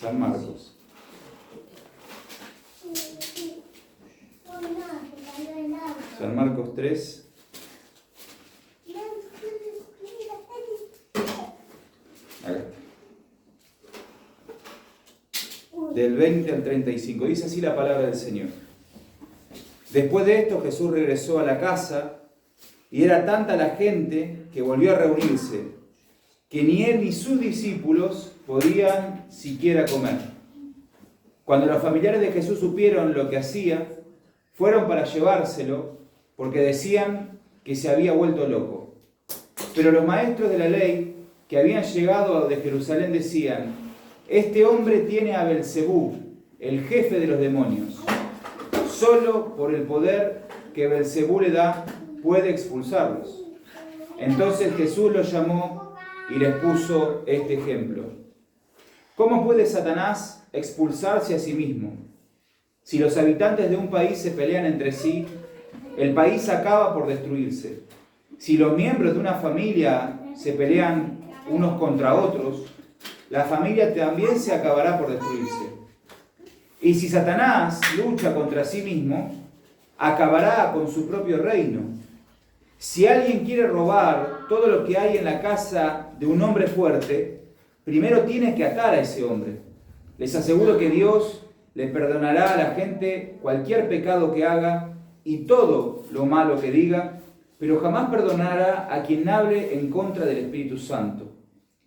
San Marcos. San Marcos 3. Acá. Del 20 al 35. Dice así la palabra del Señor. Después de esto Jesús regresó a la casa y era tanta la gente que volvió a reunirse que ni él ni sus discípulos podían siquiera comer. Cuando los familiares de Jesús supieron lo que hacía, fueron para llevárselo porque decían que se había vuelto loco. Pero los maestros de la ley que habían llegado de Jerusalén decían: este hombre tiene a Belcebú, el jefe de los demonios. Solo por el poder que Belcebú le da puede expulsarlos. Entonces Jesús los llamó y les puso este ejemplo. ¿Cómo puede Satanás expulsarse a sí mismo? Si los habitantes de un país se pelean entre sí, el país acaba por destruirse. Si los miembros de una familia se pelean unos contra otros, la familia también se acabará por destruirse. Y si Satanás lucha contra sí mismo, acabará con su propio reino. Si alguien quiere robar todo lo que hay en la casa de un hombre fuerte, primero tiene que atar a ese hombre. Les aseguro que Dios le perdonará a la gente cualquier pecado que haga y todo lo malo que diga, pero jamás perdonará a quien hable en contra del Espíritu Santo.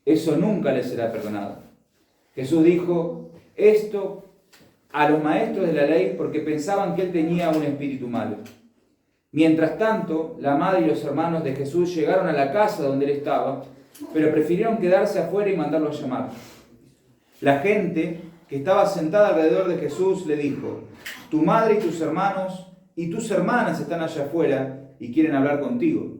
Eso nunca le será perdonado. Jesús dijo esto a los maestros de la ley porque pensaban que él tenía un espíritu malo. Mientras tanto, la madre y los hermanos de Jesús llegaron a la casa donde él estaba, pero prefirieron quedarse afuera y mandarlo a llamar. La gente que estaba sentada alrededor de Jesús le dijo: tu madre y tus hermanos y tus hermanas están allá afuera y quieren hablar contigo.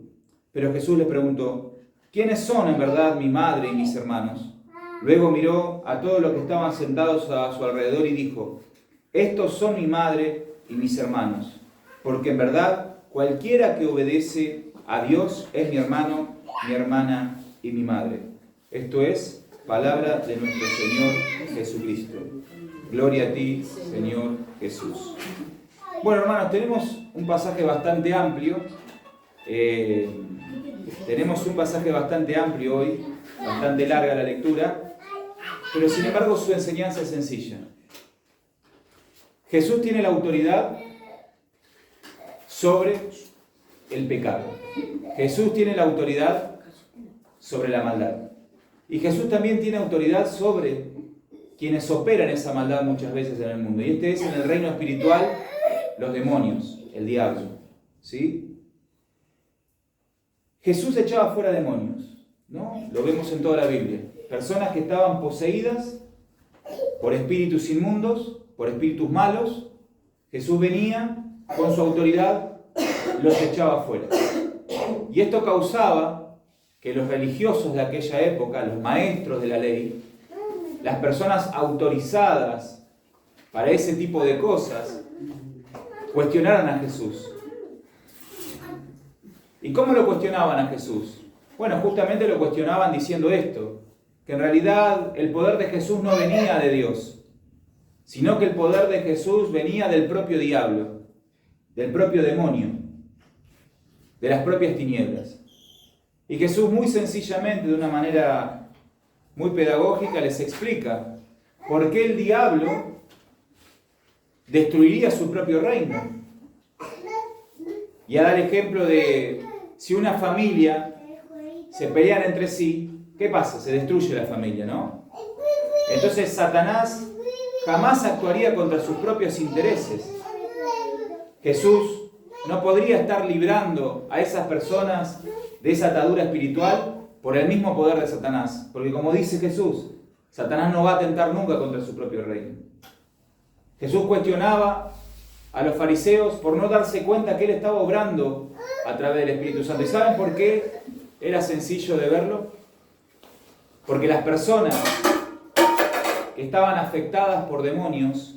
Pero Jesús les preguntó: ¿quiénes son en verdad mi madre y mis hermanos? Luego miró a todos los que estaban sentados a su alrededor y dijo: estos son mi madre y mis hermanos, porque en verdad cualquiera que obedece a Dios es mi hermano, mi hermana y mi madre. Esto es palabra de nuestro Señor Jesucristo. Gloria a ti, Señor Jesús. Bueno, hermanos, tenemos un pasaje bastante amplio. Tenemos un pasaje bastante amplio hoy, bastante larga la lectura, pero sin embargo su enseñanza es sencilla. Jesús tiene la autoridad sobre el pecado. Jesús tiene la autoridad sobre la maldad. Y Jesús también tiene autoridad sobre quienes operan esa maldad muchas veces en el mundo. Y este es en el reino espiritual los demonios, el diablo. ¿Sí? Jesús echaba fuera demonios, ¿no? Lo vemos en toda la Biblia. Personas que estaban poseídas por espíritus inmundos, por espíritus malos. Jesús venía con su autoridad, los echaba fuera. Y esto causaba que los religiosos de aquella época, los maestros de la ley, las personas autorizadas para ese tipo de cosas, cuestionaran a Jesús. ¿Y cómo lo cuestionaban a Jesús? Bueno, justamente lo cuestionaban diciendo esto, que en realidad el poder de Jesús no venía de Dios, sino que el poder de Jesús venía del propio diablo, del propio demonio, de las propias tinieblas. Y Jesús muy sencillamente, de una manera muy pedagógica, les explica por qué el diablo destruiría su propio reino. Y a dar ejemplo de si una familia se pelean entre sí, ¿qué pasa? Se destruye la familia, ¿no? Entonces Satanás jamás actuaría contra sus propios intereses. Jesús no podría estar librando a esas personas de esa atadura espiritual por el mismo poder de Satanás. Porque como dice Jesús, Satanás no va a atentar nunca contra su propio reino. Jesús cuestionaba a los fariseos por no darse cuenta que él estaba obrando a través del Espíritu Santo. ¿Y saben por qué era sencillo de verlo? Porque las personas que estaban afectadas por demonios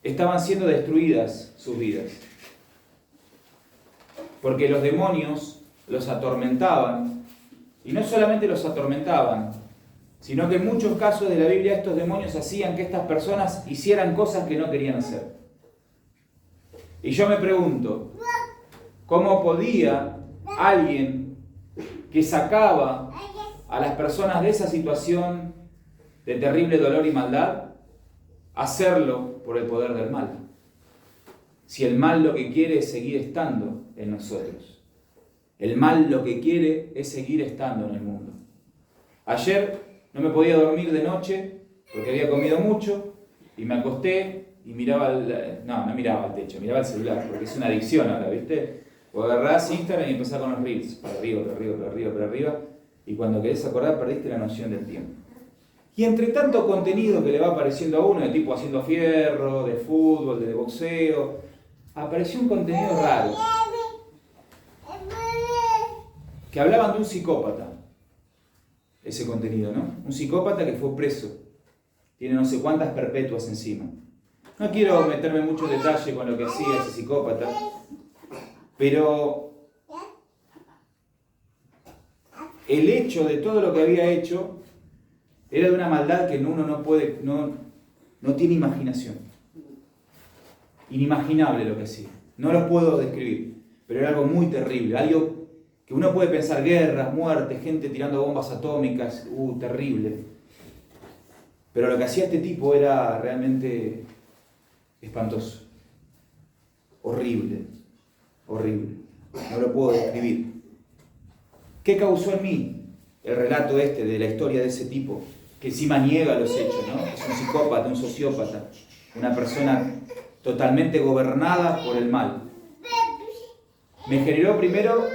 estaban siendo destruidas sus vidas. Porque los demonios los atormentaban, y no solamente los atormentaban, sino que en muchos casos de la Biblia estos demonios hacían que estas personas hicieran cosas que no querían hacer. Y yo me pregunto, ¿cómo podía alguien que sacaba a las personas de esa situación de terrible dolor y maldad hacerlo por el poder del mal? Si el mal lo que quiere es seguir estando en nosotros. El mal lo que quiere es seguir estando en el mundo. Ayer no me podía dormir de noche porque había comido mucho y me acosté y miraba no miraba al techo, miraba el celular, porque es una adicción ahora, ¿viste? O agarrás Instagram y empezás con los reels, para arriba, para arriba, para arriba, para arriba, y cuando querés acordar perdiste la noción del tiempo. Y entre tanto contenido que le va apareciendo a uno, de tipo haciendo fierro, de fútbol, de boxeo, apareció un contenido raro, que hablaban de un psicópata, ese contenido, ¿no? Un psicópata que fue preso, tiene no sé cuántas perpetuas encima. No quiero meterme mucho en detalle con lo que hacía ese psicópata, pero el hecho de todo lo que había hecho era de una maldad que uno no tiene imaginación. Inimaginable lo que hacía. No lo puedo describir, pero era algo muy terrible, algo que uno puede pensar: guerras, muertes, gente tirando bombas atómicas, terrible. Pero lo que hacía este tipo era realmente espantoso, horrible, horrible. No lo puedo describir. ¿Qué causó en mí el relato de la historia de ese tipo, que encima niega los hechos, ¿no? Es un psicópata, un sociópata, una persona totalmente gobernada por el mal? Me generó primero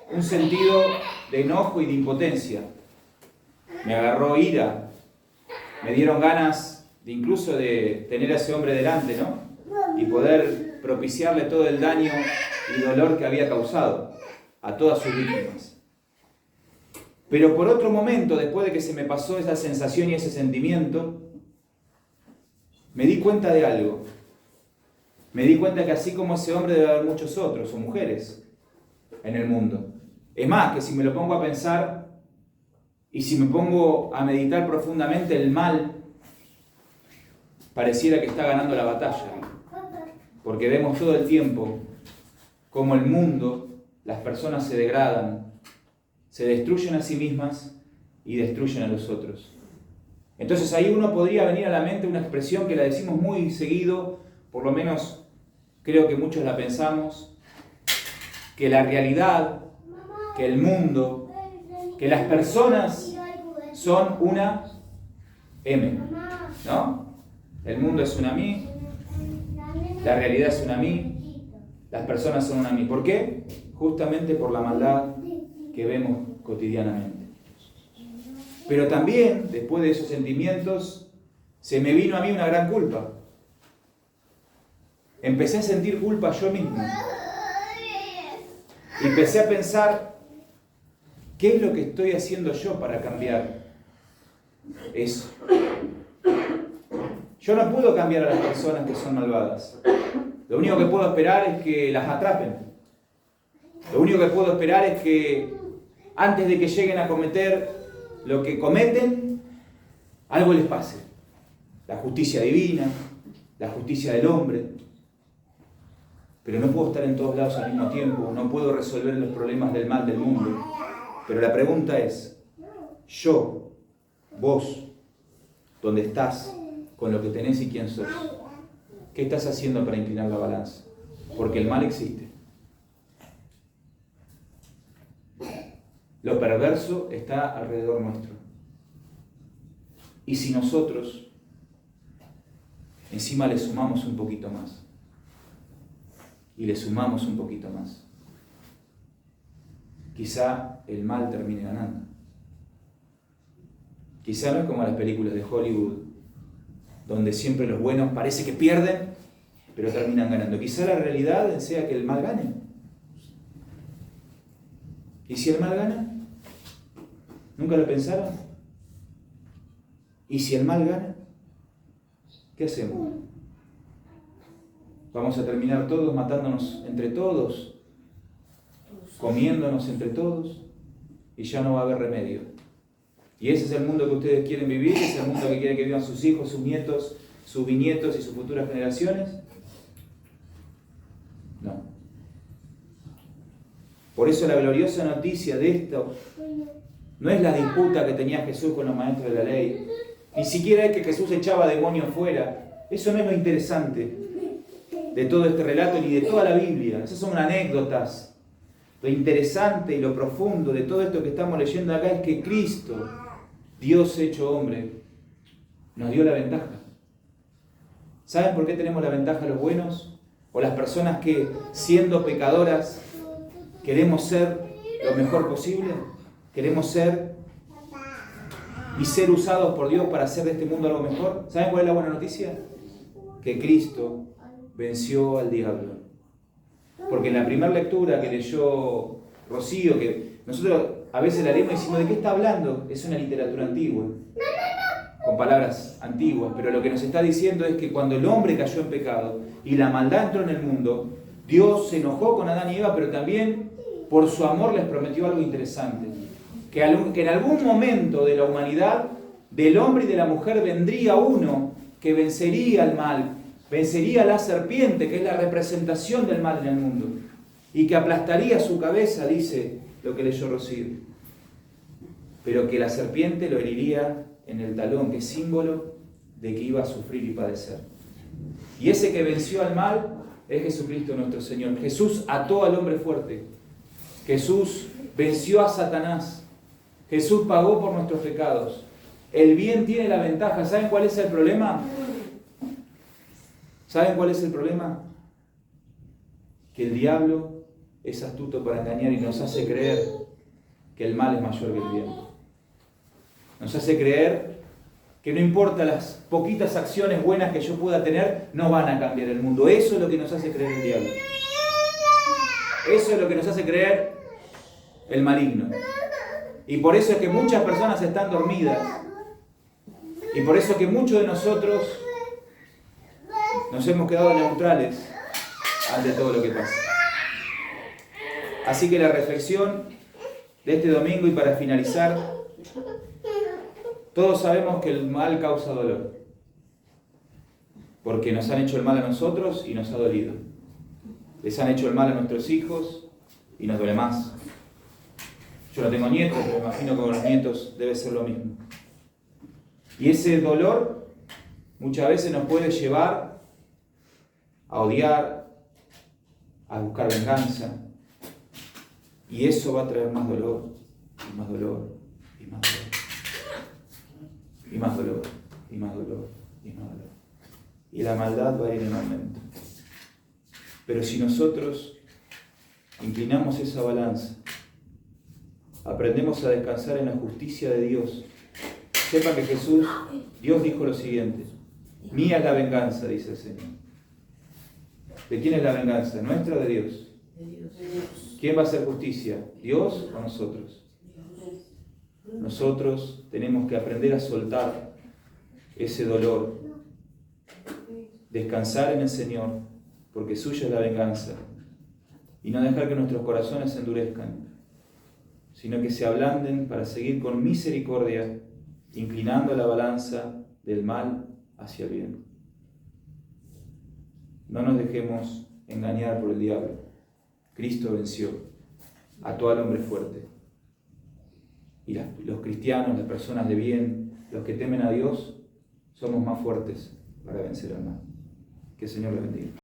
un sentido de enojo y de impotencia. Me agarró ira. Me dieron ganas incluso de tener a ese hombre delante, ¿no? Y poder propiciarle todo el daño y dolor que había causado a todas sus víctimas. Pero por otro momento, después de que se me pasó esa sensación y ese sentimiento, me di cuenta de algo. Me di cuenta que así como ese hombre debe haber muchos otros, o mujeres, en el mundo. Es más, que si me lo pongo a pensar y si me pongo a meditar profundamente, el mal pareciera que está ganando la batalla. Porque vemos todo el tiempo cómo el mundo, las personas se degradan, se destruyen a sí mismas y destruyen a los otros. Entonces ahí uno podría venir a la mente una expresión que la decimos muy seguido, por lo menos creo que muchos la pensamos, que la realidad, que el mundo, que las personas son una M, ¿no? El mundo es una mí, la realidad es una mí, las personas son una mí. ¿Por qué? Justamente por la maldad que vemos cotidianamente. Pero también, después de esos sentimientos, se me vino a mí una gran culpa. Empecé a sentir culpa yo mismo. Y empecé a pensar, ¿qué es lo que estoy haciendo yo para cambiar eso? Yo no puedo cambiar a las personas que son malvadas. Lo único que puedo esperar es que las atrapen. Lo único que puedo esperar es que antes de que lleguen a cometer lo que cometen, algo les pase. La justicia divina, la justicia del hombre. Pero no puedo estar en todos lados al mismo tiempo, no puedo resolver los problemas del mal del mundo. Pero la pregunta es, vos, ¿dónde estás con lo que tenés y quién sos? ¿Qué estás haciendo para inclinar la balanza? Porque el mal existe. Lo perverso está alrededor nuestro. Y si nosotros encima le sumamos un poquito más, y le sumamos un poquito más, quizá el mal termine ganando. Quizá no es como las películas de Hollywood, donde siempre los buenos parece que pierden, pero terminan ganando. Quizá la realidad sea que el mal gane. ¿Y si el mal gana? ¿Nunca lo pensaron? ¿Y si el mal gana? ¿Qué hacemos? ¿Vamos a terminar todos matándonos entre todos? ¿Comiéndonos entre todos? Y ya no va a haber remedio. ¿Y ese es el mundo que ustedes quieren vivir? ¿Es el mundo que quieren que vivan sus hijos, sus nietos, sus bisnietos y sus futuras generaciones? No. Por eso la gloriosa noticia de esto no es la disputa que tenía Jesús con los maestros de la ley. Ni siquiera es que Jesús echaba demonios fuera. Eso no es lo interesante de todo este relato ni de toda la Biblia. Esas son anécdotas. Lo interesante y lo profundo de todo esto que estamos leyendo acá es que Cristo, Dios hecho hombre, nos dio la ventaja. ¿Saben por qué tenemos la ventaja los buenos? O las personas que, siendo pecadoras, queremos ser lo mejor posible. Queremos ser y ser usados por Dios para hacer de este mundo algo mejor. ¿Saben cuál es la buena noticia? Que Cristo venció al diablo. Porque en la primera lectura que leyó Rocío, que nosotros a veces la leemos y decimos, ¿de qué está hablando? Es una literatura antigua, con palabras antiguas, pero lo que nos está diciendo es que cuando el hombre cayó en pecado y la maldad entró en el mundo, Dios se enojó con Adán y Eva, pero también por su amor les prometió algo interesante, que en algún momento de la humanidad, del hombre y de la mujer, vendría uno que vencería al mal, vencería a la serpiente, que es la representación del mal en el mundo, y que aplastaría su cabeza, dice lo que leyó Rocío, pero que la serpiente lo heriría en el talón, que es símbolo de que iba a sufrir y padecer. Y ese que venció al mal es Jesucristo nuestro Señor. Jesús ató al hombre fuerte. Jesús venció a Satanás. Jesús pagó por nuestros pecados. El bien tiene la ventaja. ¿Saben cuál es el problema? ¿Saben cuál es el problema? Que el diablo es astuto para engañar y nos hace creer que el mal es mayor que el bien. Nos hace creer que no importa las poquitas acciones buenas que yo pueda tener, no van a cambiar el mundo. Eso es lo que nos hace creer el diablo. Eso es lo que nos hace creer el maligno. Y por eso es que muchas personas están dormidas. Y por eso es que muchos de nosotros nos hemos quedado neutrales ante todo lo que pasa. Así que la reflexión de este domingo y para finalizar, todos sabemos que el mal causa dolor, porque nos han hecho el mal a nosotros y nos ha dolido. Les han hecho el mal a nuestros hijos y nos duele más. Yo no tengo nietos, pero me imagino que con los nietos debe ser lo mismo. Y ese dolor muchas veces nos puede llevar a odiar, a buscar venganza, y eso va a traer más dolor, y más dolor, y más dolor. Y más dolor, y más dolor, y más dolor. Y la maldad va a ir en aumento. Pero si nosotros inclinamos esa balanza, aprendemos a descansar en la justicia de Dios, sepa que Dios dijo lo siguiente: mía es la venganza, dice el Señor. ¿De quién es la venganza? ¿Nuestra o de Dios? De Dios. ¿Quién va a hacer justicia? ¿Dios o nosotros? Nosotros tenemos que aprender a soltar ese dolor, descansar en el Señor, porque suya es la venganza, y no dejar que nuestros corazones se endurezcan, sino que se ablanden para seguir con misericordia, inclinando la balanza del mal hacia el bien. No nos dejemos engañar por el diablo. Cristo venció, ató al hombre fuerte. Y los cristianos, las personas de bien, los que temen a Dios, somos más fuertes para vencer al mal. Que el Señor los bendiga.